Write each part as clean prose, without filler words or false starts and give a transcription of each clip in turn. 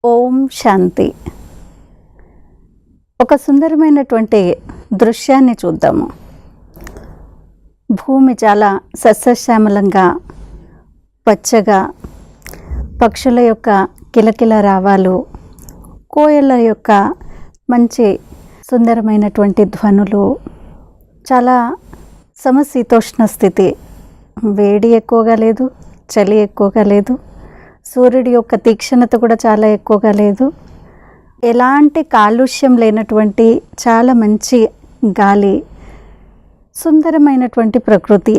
ఓం శాంతి. ఒక సుందరమైనటువంటి దృశ్యాన్ని చూద్దాము. భూమి చాలా సస్యశ్యామలంగా పచ్చగా, పక్షుల యొక్క కిలకిల రావాలు, కోయల యొక్క మంచి సుందరమైనటువంటి ధ్వనులు, చాలా సమశీతోష్ణ స్థితి. వేడి ఎక్కువగా లేదు, చలి ఎక్కువగా లేదు, సూర్యుడి యొక్క తీక్షణత కూడా చాలా ఎక్కువగా లేదు, ఎలాంటి కాలుష్యం లేనటువంటి చాలా మంచి గాలి, సుందరమైనటువంటి ప్రకృతి,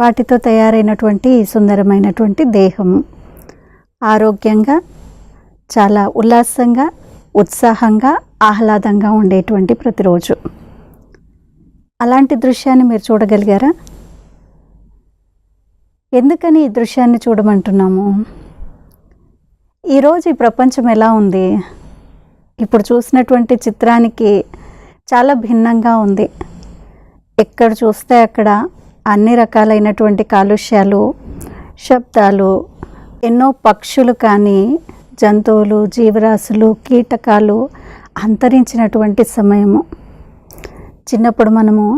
వాటితో తయారైనటువంటి సుందరమైనటువంటి దేహము, ఆరోగ్యంగా చాలా ఉల్లాసంగా, ఉత్సాహంగా, ఆహ్లాదంగా ఉండేటువంటి ప్రతిరోజు. అలాంటి దృశ్యాన్ని మీరు చూడగలిగారా? ఎందుకని ఈ దృశ్యాన్ని చూడమంటున్నాము? ఈరోజు ఈ ప్రపంచం ఎలా ఉంది? ఇప్పుడు చూసినటువంటి చిత్రానికి చాలా భిన్నంగా ఉంది. ఎక్కడ చూస్తే అక్కడ అన్ని రకాలైనటువంటి కాలుష్యాలు, శబ్దాలు, ఎన్నో పక్షులు కానీ, జంతువులు, జీవరాశులు, కీటకాలు అంతరించినటువంటి సమయము. చిన్నప్పుడు మనము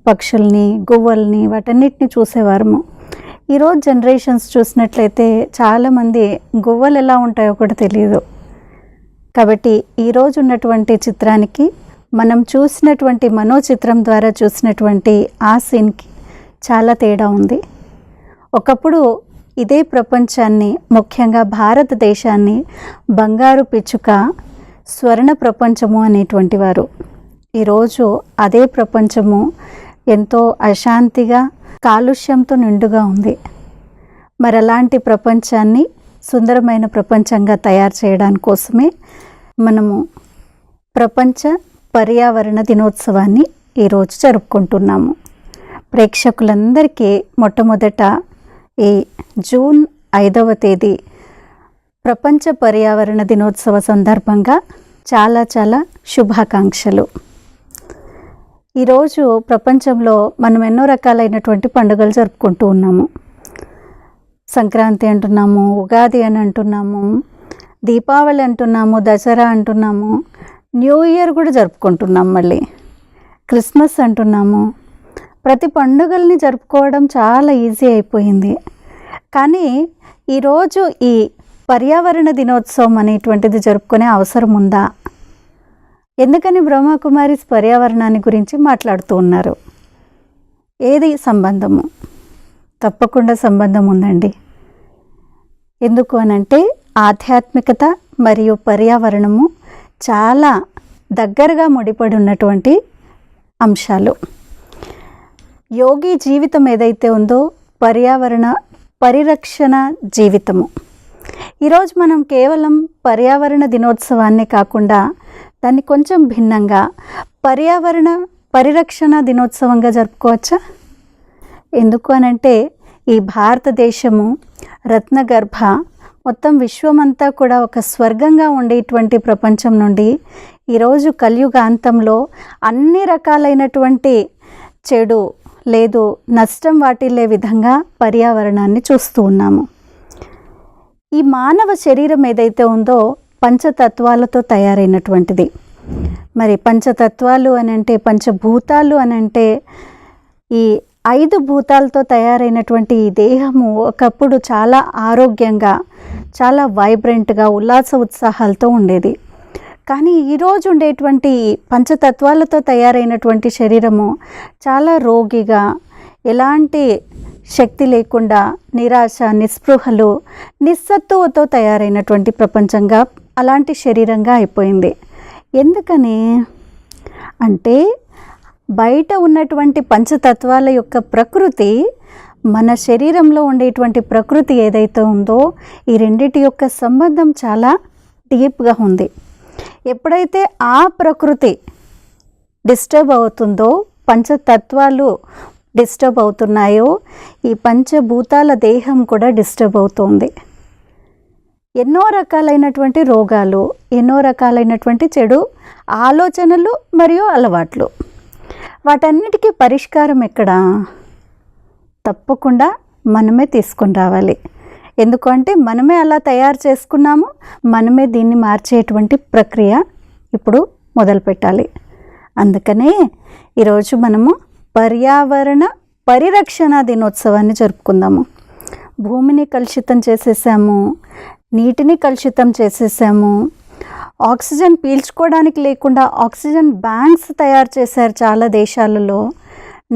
పక్షుల్ని, గువ్వల్ని, వాటన్నిటిని చూసేవారము. ఈరోజు జనరేషన్స్ చూసినట్లయితే చాలామంది గువ్వలు ఎలా ఉంటాయో కూడా తెలియదు. కాబట్టి ఈరోజు ఉన్నటువంటి చిత్రానికి మనం చూసినటువంటి మనోచిత్రం ద్వారా చూసినటువంటి ఆ సీన్కి చాలా తేడా ఉంది. ఒకప్పుడు ఇదే ప్రపంచాన్ని, ముఖ్యంగా భారతదేశాన్ని బంగారు పిచ్చుక, స్వర్ణ ప్రపంచము అనేటువంటి వారు. ఈరోజు అదే ప్రపంచము ఎంతో అశాంతిగా, కాలుష్యంతో నిండుగా ఉంది. మరి అలాంటి ప్రపంచాన్ని సుందరమైన ప్రపంచంగా తయారు చేయడానికి కోసమే మనము ప్రపంచ పర్యావరణ దినోత్సవాన్ని ఈరోజు జరుపుకుంటున్నాము. ప్రేక్షకులందరికీ మొట్టమొదట ఈ జూన్ 5వ తేదీ ప్రపంచ పర్యావరణ దినోత్సవ సందర్భంగా చాలా చాలా శుభాకాంక్షలు. ఈరోజు ప్రపంచంలో మనం ఎన్నో రకాలైనటువంటి పండుగలు జరుపుకుంటూ ఉన్నాము. సంక్రాంతి అంటున్నాము, ఉగాది అని అంటున్నాము, దీపావళి అంటున్నాము, దసరా అంటున్నాము, న్యూ ఇయర్ కూడా జరుపుకుంటున్నాం, మళ్ళీ క్రిస్మస్ అంటున్నాము. ప్రతి పండుగల్ని జరుపుకోవడం చాలా ఈజీ అయిపోయింది. కానీ ఈరోజు ఈ పర్యావరణ దినోత్సవం అనేటువంటిది జరుపుకునే అవసరం ఉందా? ఎందుకని బ్రహ్మకుమారిస్ పర్యావరణాన్ని గురించి మాట్లాడుతూ ఉన్నారు? ఏది సంబంధము? తప్పకుండా సంబంధం ఉందండి. ఎందుకు అనంటే ఆధ్యాత్మికత మరియు పర్యావరణము చాలా దగ్గరగా ముడిపడి ఉన్నటువంటి అంశాలు. యోగి జీవితం ఏదైతే ఉందో పర్యావరణ పరిరక్షణ జీవితము. ఈరోజు మనం కేవలం పర్యావరణ దినోత్సవాన్ని కాకుండా దాన్ని కొంచెం భిన్నంగా పర్యావరణ పరిరక్షణ దినోత్సవంగా జరుపుకోవచ్చా? ఎందుకు అనంటే ఈ భారతదేశము రత్నగర్భ, మొత్తం విశ్వమంతా కూడా ఒక స్వర్గంగా ఉండేటువంటి ప్రపంచం నుండి ఈరోజు కలియుగాంతంలో అన్ని రకాలైనటువంటి చెడు లేదు, నష్టం వాటిల్లే విధంగా పర్యావరణాన్ని చూస్తూ ఉన్నాము. ఈ మానవ శరీరం ఏదైతే ఉందో పంచతత్వాలతో తయారైనటువంటిది. మరి పంచతత్వాలు అని అంటే, పంచభూతాలు అని అంటే, ఈ 5 భూతాలతో తయారైనటువంటి ఈ దేహము ఒకప్పుడు చాలా ఆరోగ్యంగా, చాలా వైబ్రెంట్గా, ఉల్లాస ఉత్సాహాలతో ఉండేది. కానీ ఈరోజు ఉండేటువంటి పంచతత్వాలతో తయారైనటువంటి శరీరము చాలా రోగిగా, ఎలాంటి శక్తి లేకుండా, నిరాశ, నిస్పృహలు, నిస్సత్తువతో తయారైనటువంటి ప్రపంచంగా, అలాంటి శరీరంగా అయిపోయింది. ఎందుకని అంటే బయట ఉన్నటువంటి పంచతత్వాల యొక్క ప్రకృతి, మన శరీరంలో ఉండేటువంటి ప్రకృతి ఏదైతే ఉందో ఈ రెండిటి యొక్క సంబంధం చాలా డీప్గా ఉంది. ఎప్పుడైతే ఆ ప్రకృతి డిస్టర్బ్ అవుతుందో, పంచతత్వాలు డిస్టర్బ్ అవుతున్నాయో, ఈ పంచభూతాల దేహం కూడా డిస్టర్బ్ అవుతుంది. ఎన్నో రకాలైనటువంటి రోగాలు, ఎన్నో రకాలైనటువంటి చెడు ఆలోచనలు మరియు అలవాట్లు, వాటన్నిటికీ పరిష్కారం ఎక్కడ? తప్పకుండా మనమే తీసుకొని రావాలి. ఎందుకంటే మనమే అలా తయారు చేసుకున్నాము, మనమే దీన్ని మార్చేటువంటి ప్రక్రియ ఇప్పుడు మొదలు పెట్టాలి. అందుకనే ఈరోజు మనము పర్యావరణ పరిరక్షణ దినోత్సవాన్ని జరుపుకుందాము. భూమిని కలుషితం చేసేసాము, నీటిని కలుషితం చేసేసాము, ఆక్సిజన్ పీల్చుకోవడానికి లేకుండా ఆక్సిజన్ బ్యాంక్స్ తయారు చేశారు చాలా దేశాలలో.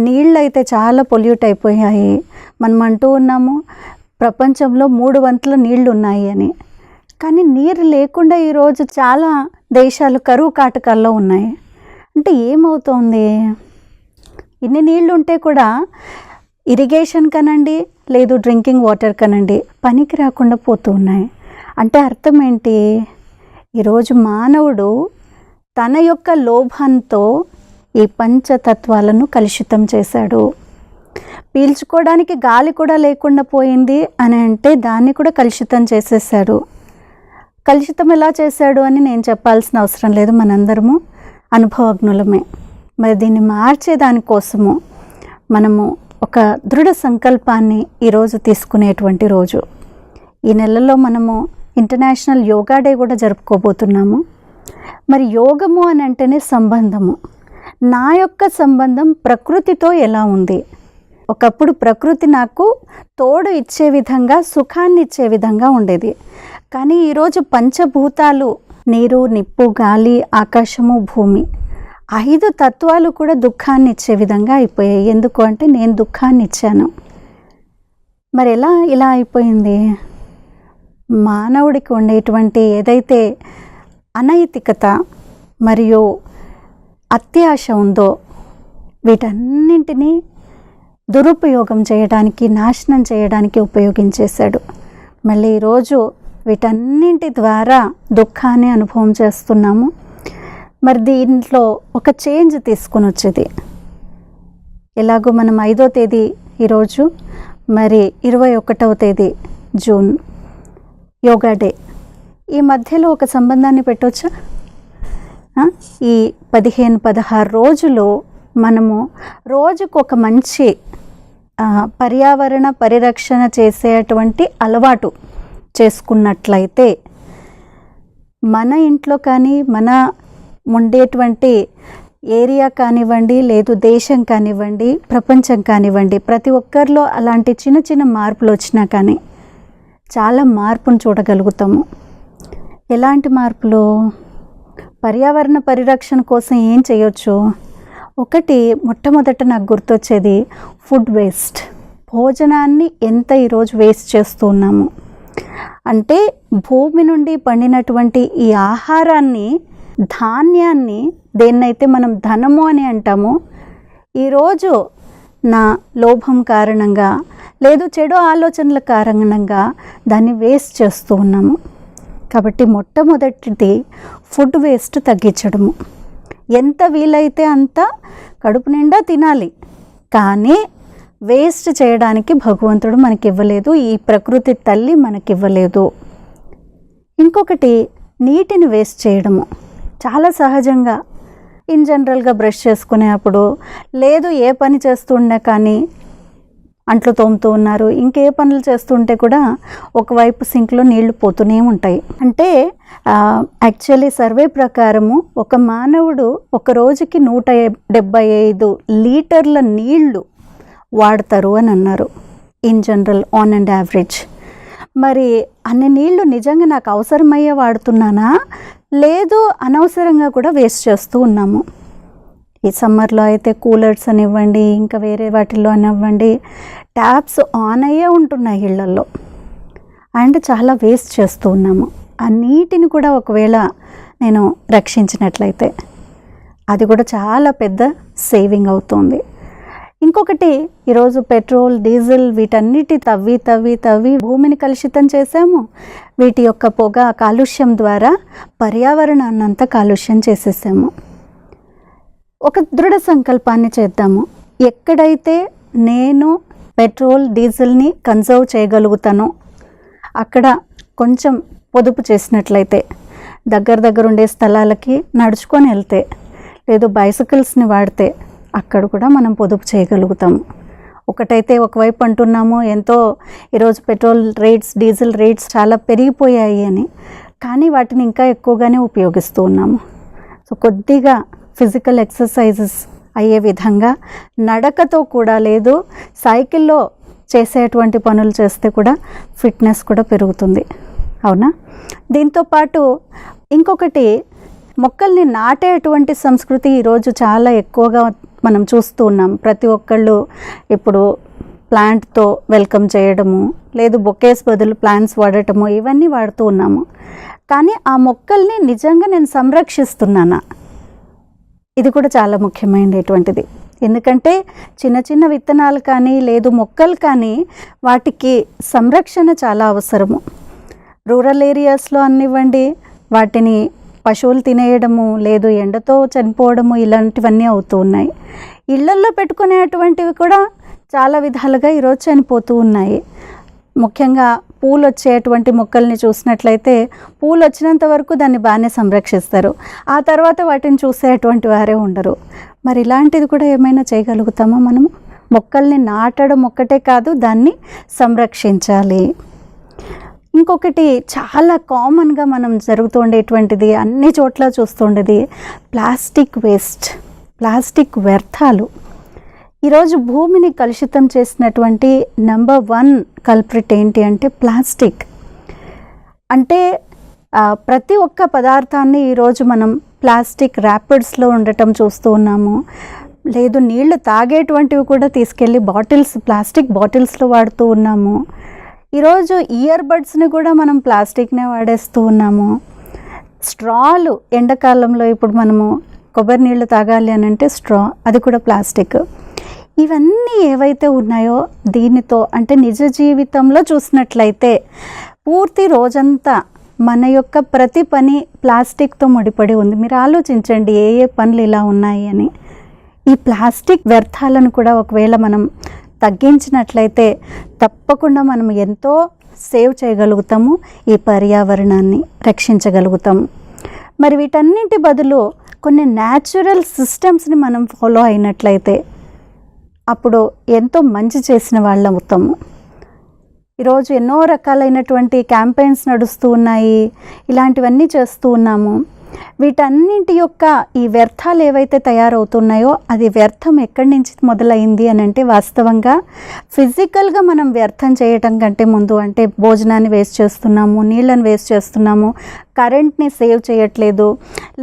నీళ్ళు అయితే చాలా పొల్యూట్ అయిపోయాయి. మనం అంటూ ఉన్నాము ప్రపంచంలో 3 వంతుల నీళ్లు ఉన్నాయి అని. కానీ నీరు లేకుండా ఈరోజు చాలా దేశాలు కరువు కాటకాల్లో ఉన్నాయి. అంటే ఏమవుతోంది? ఇన్ని నీళ్ళు ఉంటే కూడా ఇరిగేషన్ కనండి, లేదు డ్రింకింగ్ వాటర్ కనండి, పనికి రాకుండా పోతూ ఉన్నాయి. అంటే అర్థం ఏంటి? ఈరోజు మానవుడు తన యొక్క లోభంతో ఈ పంచతత్వాలను కలుషితం చేశాడు. పీల్చుకోవడానికి గాలి కూడా లేకుండా పోయింది అని అంటే దాన్ని కూడా కలుషితం చేసేసాడు. కలుషితం ఎలా చేశాడు అని నేను చెప్పాల్సిన అవసరం లేదు, మనందరము అనుభవజ్ఞులమే. మరి దీన్ని మార్చే దానికోసము మనము ఒక దృఢ సంకల్పాన్ని ఈరోజు తీసుకునేటువంటి రోజు. ఈ నెలలో మనము ఇంటర్నేషనల్ యోగా డే కూడా జరుపుకోబోతున్నాము. మరి యోగము అని అంటేనే సంబంధము. నా యొక్క సంబంధం ప్రకృతితో ఎలా ఉంది? ఒకప్పుడు ప్రకృతి నాకు తోడు ఇచ్చే విధంగా, సుఖాన్ని ఇచ్చే విధంగా ఉండేది. కానీ ఈరోజు పంచభూతాలు, నీరు, నిప్పు, గాలి, ఆకాశము, భూమి, 5 తత్వాలు కూడా దుఃఖాన్ని ఇచ్చే విధంగా అయిపోయాయి. ఎందుకు అంటే నేను దుఃఖాన్ని ఇచ్చాను. మరి ఎలా ఇలా అయిపోయింది? మానవుడికి ఉండేటువంటి ఏదైతే అనైతికత మరియు అత్యాశ ఉందో వీటన్నింటినీ దురుపయోగం చేయడానికి, నాశనం చేయడానికి ఉపయోగించేశాడు. మళ్ళీ ఈరోజు వీటన్నింటి ద్వారా దుఃఖాన్ని అనుభవం చేస్తున్నాము. మరి దీంట్లో ఒక చేంజ్ తీసుకొని వచ్చేది ఎలాగో మనం 5వ తేదీ ఈరోజు, మరి 21వ తేదీ జూన్ యోగా డే. ఈ మధ్యలో ఒక సంబంధాన్ని పెట్టవచ్చా? ఈ 15-16 రోజులు మనము రోజుకు ఒక మంచి పర్యావరణ పరిరక్షణ చేసేటువంటి అలవాటు చేసుకున్నట్లయితే మన ఇంట్లో కానీ, మన ఉండేటువంటి ఏరియా కానివ్వండి, లేదు దేశం కానివ్వండి, ప్రపంచం కానివ్వండి, ప్రతి ఒక్కరిలో అలాంటి చిన్న చిన్న మార్పులు వచ్చినా కానీ చాలా మార్పును చూడగలుగుతాము. ఎలాంటి మార్పులు? పర్యావరణ పరిరక్షణ కోసం ఏం చేయొచ్చు? ఒకటి, మొట్టమొదట నాకు గుర్తొచ్చేది ఫుడ్ వేస్ట్. భోజనాన్ని ఎంత ఈరోజు వేస్ట్ చేస్తూ ఉన్నాము అంటే, భూమి నుండి పండినటువంటి ఈ ఆహారాన్ని, ధాన్యాన్ని, దేన్నైతే మనం ధనము అని అంటామో, ఈరోజు నా లోభం కారణంగా, లేదు చెడు ఆలోచనల కారణంగా దాన్ని వేస్ట్ చేస్తూ ఉన్నాము. కాబట్టి మొట్టమొదటిది ఫుడ్ వేస్ట్ తగ్గించడము. ఎంత వీలైతే అంత కడుపు నిండా తినాలి, కానీ వేస్ట్ చేయడానికి భగవంతుడు మనకివ్వలేదు, ఈ ప్రకృతి తల్లి మనకివ్వలేదు. ఇంకొకటి, నీటిని వేస్ట్ చేయడము. చాలా సహజంగా ఇన్ జనరల్గా బ్రష్ చేసుకునేప్పుడు, లేదు ఏ పని చేస్తుండే కానీ అంట్లు తోముతూ ఉన్నారు, ఇంకే పనులు చేస్తుంటే కూడా ఒకవైపు సింక్లో నీళ్లు పోతూనే ఉంటాయి. అంటే యాక్చువల్లీ సర్వే ప్రకారము ఒక మానవుడు ఒక రోజుకి 175 లీటర్ల నీళ్లు వాడతారు అని అన్నారు, in general, on and average. మరి అన్ని నీళ్లు నిజంగా నాకు అవసరమయ్యే వాడుతున్నానా, లేదు అనవసరంగా కూడా వేస్ట్ చేస్తూ ఉన్నాము. ఈ సమ్మర్లో అయితే కూలర్స్ అనివ్వండి, ఇంకా వేరే వాటిల్లో అనివ్వండి, ట్యాప్స్ ఆన్ అయ్యే ఉంటున్నాయి ఇళ్లల్లో, అండ్ చాలా వేస్ట్ చేస్తూ ఉన్నాము. ఆ నీటిని కూడా ఒకవేళ నేను రక్షించినట్లయితే అది కూడా చాలా పెద్ద సేవింగ్ అవుతుంది. ఇంకొకటి, ఈరోజు పెట్రోల్, డీజిల్ వీటన్నిటి తవ్వి భూమిని కలుషితం చేసాము. వీటి యొక్క పొగ కాలుష్యం ద్వారా పర్యావరణాన్ని అంతా కాలుష్యం చేసేసాము. ఒక దృఢ సంకల్పాన్ని చేద్దాము. ఎక్కడైతే నేను పెట్రోల్, డీజిల్ని కన్జర్వ్ చేయగలుగుతానో అక్కడ కొంచెం పొదుపు చేసినట్లయితే, దగ్గర ఉండే స్థలాలకి నడుచుకొని వెళ్తే, లేదు బైసికల్స్ని వాడితే అక్కడ కూడా మనం పొదుపు చేయగలుగుతాము. ఒకటైతే ఒకవైపు అంటున్నాము ఎంతో ఈరోజు పెట్రోల్ రేట్స్, డీజిల్ రేట్స్ చాలా పెరిగిపోయాయి అని, కానీ వాటిని ఇంకా ఎక్కువగానే ఉపయోగిస్తూ ఉన్నాము. సో కొద్దిగా ఫిజికల్ ఎక్సర్సైజెస్ అయ్యే విధంగా నడకతో కూడా, లేదు సైకిల్లో చేసేటువంటి పనులు చేస్తే కూడా ఫిట్నెస్ కూడా పెరుగుతుంది. అవునా? దీంతోపాటు ఇంకొకటి, మొక్కల్ని నాటేటువంటి సంస్కృతి ఈరోజు చాలా ఎక్కువగా మనం చూస్తూ ఉన్నాం. ప్రతి ఒక్కళ్ళు ఇప్పుడు ప్లాంట్తో వెల్కమ్ చేయడము, లేదు బొకేస్ బదులు ప్లాంట్స్ వాడటము, ఇవన్నీ వాడుతూ ఉన్నాము. కానీ ఆ మొక్కల్ని నిజంగా నేను సంరక్షిస్తున్నానా? ఇది కూడా చాలా ముఖ్యమైనటువంటిది. ఎందుకంటే చిన్న చిన్న విత్తనాలు కానీ, లేదు మొక్కలు కానీ, వాటికి సంరక్షణ చాలా అవసరము. రూరల్ ఏరియాస్లో అనివ్వండి, వాటిని పశువులు తినేయడము, లేదు ఎండతో చనిపోవడము, ఇలాంటివన్నీ అవుతూ ఉన్నాయి. ఇళ్లల్లో పెట్టుకునేటువంటివి కూడా చాలా విధాలుగా ఈరోజు చనిపోతూ ఉన్నాయి. ముఖ్యంగా పూలు వచ్చేటువంటి మొక్కల్ని చూసినట్లయితే, పూలు వచ్చినంత వరకు దాన్ని బాగానే సంరక్షిస్తారు, ఆ తర్వాత వాటిని చూసేటువంటి వారే ఉండరు. మరి ఇలాంటిది కూడా ఏమైనా చేయగలుగుతామా మనము? మొక్కల్ని నాటడం ఒక్కటే కాదు, దాన్ని సంరక్షించాలి. ఇంకొకటి చాలా కామన్గా మనం జరుగుతుండేటువంటిది, అన్ని చోట్ల చూస్తుండేది ప్లాస్టిక్ వేస్ట్, ప్లాస్టిక్ వ్యర్థాలు. ఈరోజు భూమిని కలుషితం చేసినటువంటి నెంబర్ 1 కల్ప్రిట్ ఏంటి అంటే ప్లాస్టిక్. అంటే ప్రతి ఒక్క పదార్థాన్ని ఈరోజు మనం ప్లాస్టిక్ ర్యాపిడ్స్లో ఉండటం చూస్తూ ఉన్నాము. లేదు నీళ్లు తాగేటువంటివి కూడా తీసుకెళ్ళి బాటిల్స్, ప్లాస్టిక్ బాటిల్స్లో వాడుతూ ఉన్నాము. ఈరోజు ఇయర్ బడ్స్ని కూడా మనం ప్లాస్టిక్నే వాడేస్తూ ఉన్నాము. స్ట్రాలు, ఎండాకాలంలో ఇప్పుడు మనము కొబ్బరి నీళ్ళు తాగాలి అని అంటే స్ట్రా, అది కూడా ప్లాస్టిక్. ఇవన్నీ ఏవైతే ఉన్నాయో దీనితో, అంటే నిజ జీవితంలో చూసినట్లయితే పూర్తి రోజంతా మన యొక్క ప్రతి పని ప్లాస్టిక్తో ముడిపడి ఉంది. మీరు ఆలోచించండి ఏ ఏ పనులు ఇలా ఉన్నాయి అని. ఈ ప్లాస్టిక్ వ్యర్థాలను కూడా ఒకవేళ మనం తగ్గించినట్లయితే తప్పకుండా మనం ఎంతో సేవ్ చేయగలుగుతాము, ఈ పర్యావరణాన్ని రక్షించగలుగుతాము. మరి వీటన్నింటి బదులు కొన్ని న్యాచురల్ సిస్టమ్స్ని మనం ఫాలో అయినట్లయితే అప్పుడు ఎంతో మంచి చేసిన వాళ్ళం అవుతాము. ఈరోజు ఎన్నో రకాలైనటువంటి క్యాంపెయిన్స్ నడుస్తూ ఉన్నాయి, ఇలాంటివన్నీ చేస్తూ ఉన్నాము. వీటన్నింటి యొక్క ఈ వ్యర్థాలు ఏవైతే తయారవుతున్నాయో అది వ్యర్థం ఎక్కడి నుంచి మొదలైంది అని అంటే, వాస్తవంగా ఫిజికల్గా మనం వ్యర్థం చేయటం కంటే ముందు, అంటే భోజనాన్ని వేస్ట్ చేస్తున్నాము, నీళ్ళని వేస్ట్ చేస్తున్నాము, కరెంట్ని సేవ్ చేయట్లేదు,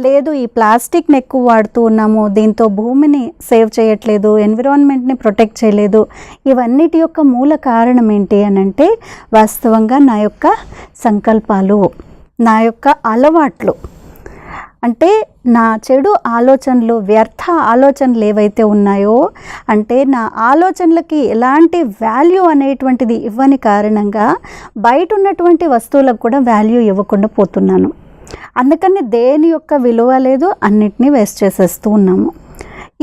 లేదు ఈ ప్లాస్టిక్ని ఎక్కువ వాడుతూ ఉన్నాము, దీంతో భూమిని సేవ్ చేయట్లేదు, ఎన్విరాన్మెంట్ని ప్రొటెక్ట్ చేయలేదు. ఇవన్నిటి యొక్క మూల కారణం ఏంటి అని అంటే, వాస్తవంగా నా యొక్క సంకల్పాలు, నా యొక్క అలవాట్లు, అంటే నా చెడు ఆలోచనలు, వ్యర్థ ఆలోచనలు ఏవైతే ఉన్నాయో, అంటే నా ఆలోచనలకి ఎలాంటి వాల్యూ అనేటువంటిది ఇవ్వని కారణంగా బయట ఉన్నటువంటి వస్తువులకు కూడా వాల్యూ ఇవ్వకుండా పోతున్నాను. అందుకని దేని యొక్క విలువ లేదు, అన్నిటినీ వేస్ట్ చేసేస్తూ ఉన్నాము.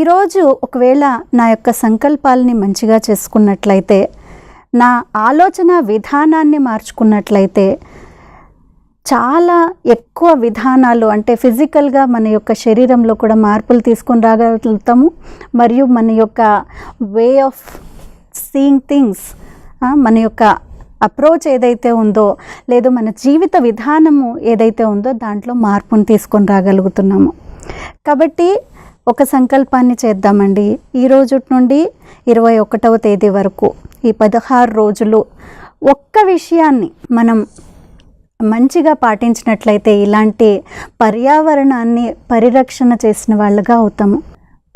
ఈరోజు ఒకవేళ నా యొక్క సంకల్పాలని మంచిగా చేసుకున్నట్లయితే, నా ఆలోచన విధానాన్ని మార్చుకున్నట్లయితే చాలా ఎక్కువ విధానాలు, అంటే ఫిజికల్గా మన యొక్క శరీరంలో కూడా మార్పులు తీసుకొని రాగలుగుతాము. మరియు మన యొక్క వే ఆఫ్ సీయింగ్ థింగ్స్, మన యొక్క అప్రోచ్ ఏదైతే ఉందో, లేదు మన జీవిత విధానము ఏదైతే ఉందో దాంట్లో మార్పును తీసుకొని రాగలుగుతున్నాము. కాబట్టి ఒక సంకల్పాన్ని చేద్దామండి. ఈ రోజు నుండి 21వ తేదీ వరకు ఈ 16 రోజులు ఒక్క విషయాన్ని మనం మంచిగా పాటించినట్లయితే ఇలాంటి పర్యావరణాన్ని పరిరక్షణ చేసిన వాళ్ళగా అవుతాము.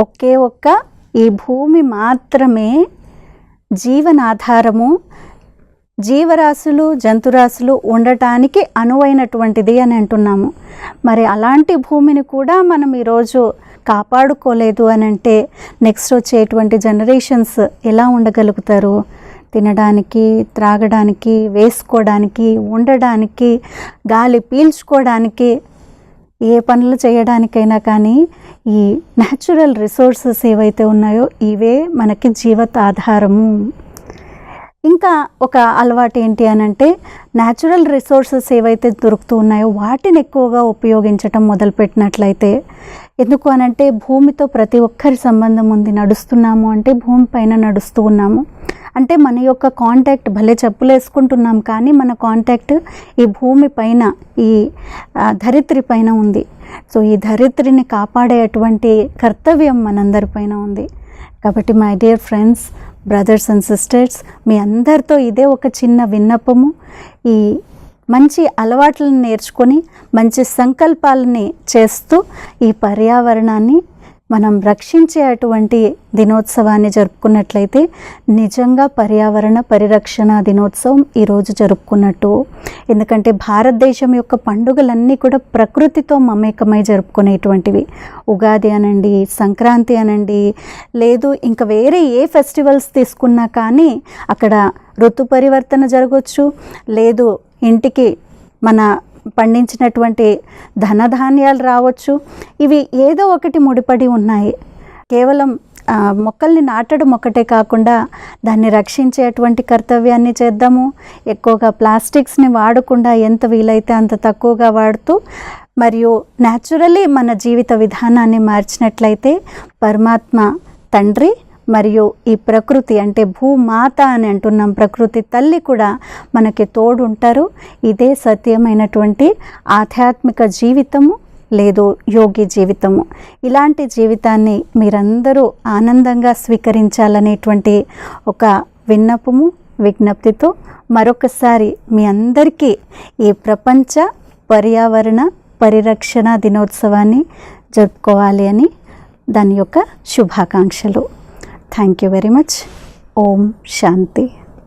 ఒకే ఒక్క ఈ భూమి మాత్రమే జీవనాధారము, జీవరాశులు, జంతురాశులు ఉండటానికి అనువైనటువంటిది అని అంటున్నాము. మరి అలాంటి భూమిని కూడా మనం ఈరోజు కాపాడుకోలేదు అని అంటే నెక్స్ట్ వచ్చేటువంటి జనరేషన్స్ ఎలా ఉండగలుగుతారు? తినడానికి, త్రాగడానికి, వేసుకోవడానికి, ఉండడానికి, గాలి పీల్చుకోవడానికి, ఏ పనులు చేయడానికైనా కానీ ఈ న్యాచురల్ రిసోర్సెస్ ఏవైతే ఉన్నాయో ఇవే మనకి జీవిత ఆధారము. ఇంకా ఒక అలవాటు ఏంటి అని అంటే, న్యాచురల్ రిసోర్సెస్ ఏవైతే దొరుకుతూ ఉన్నాయో వాటిని ఎక్కువగా ఉపయోగించటం మొదలుపెట్టినట్లయితే ఎందుకు అనంటే భూమితో ప్రతి ఒక్కరి సంబంధం ఉంది. నడుస్తున్నాము అంటే భూమి పైన నడుస్తూ ఉన్నాము అంటే మన యొక్క కాంటాక్ట్ భలే చెప్పులు వేసుకుంటున్నాం, కానీ మన కాంటాక్ట్ ఈ భూమి పైన, ఈ ధరిత్రి పైన ఉంది. సో ఈ ధరిత్రిని కాపాడేటువంటి కర్తవ్యం మనందరిపైన ఉంది. కాబట్టి my dear friends, brothers and sisters, మీ అందరితో ఇదే ఒక చిన్న విన్నపము. ఈ మంచి అలవాట్లను నేర్చుకొని మంచి సంకల్పాలని చేస్తూ ఈ పర్యావరణాన్ని మనం రక్షించే అటువంటి దినోత్సవాన్ని జరుపుకున్నట్లయితే నిజంగా పర్యావరణ పరిరక్షణ దినోత్సవం ఈరోజు జరుపుకున్నట్టు. ఎందుకంటే భారతదేశం యొక్క పండుగలన్నీ కూడా ప్రకృతితో మమేకమై జరుపుకునేటువంటివి. ఉగాది అనండి, సంక్రాంతి అనండి, లేదు ఇంకా వేరే ఏ ఫెస్టివల్స్ తీసుకున్నా కానీ అక్కడ ఋతు పరివర్తన జరగవచ్చు, లేదు ఇంటికి మన పండించినటువంటి ధనధాన్యాలు రావచ్చు. ఇవి ఏదో ఒకటి ముడిపడి ఉన్నాయి. కేవలం మొక్కల్ని నాటడం ఒకటే కాకుండా దాన్ని రక్షించేటువంటి కర్తవ్యాన్ని చేద్దాము. ఎక్కువగా ప్లాస్టిక్స్ని వాడకుండా ఎంత వీలైతే అంత తక్కువగా వాడుతూ, మరియు న్యాచురల్లీ మన జీవిత విధానాన్ని మార్చినట్లయితే పరమాత్మ తండ్రి మరియు ఈ ప్రకృతి అంటే భూమాత అని అంటున్నాం, ప్రకృతి తల్లి కూడా మనకి తోడు ఉంటారు. ఇదే సత్యమైనటువంటి ఆధ్యాత్మిక జీవితము, లేదు యోగి జీవితము. ఇలాంటి జీవితాన్ని మీరందరూ ఆనందంగా స్వీకరించాలనేటువంటి ఒక విన్నపము, విజ్ఞప్తితో మరొకసారి మీ అందరికీ ఈ ప్రపంచ పర్యావరణ పరిరక్షణ దినోత్సవాన్ని జరుపుకోవాలి అని దాని యొక్క శుభాకాంక్షలు. Thank you very much. Om Shanti.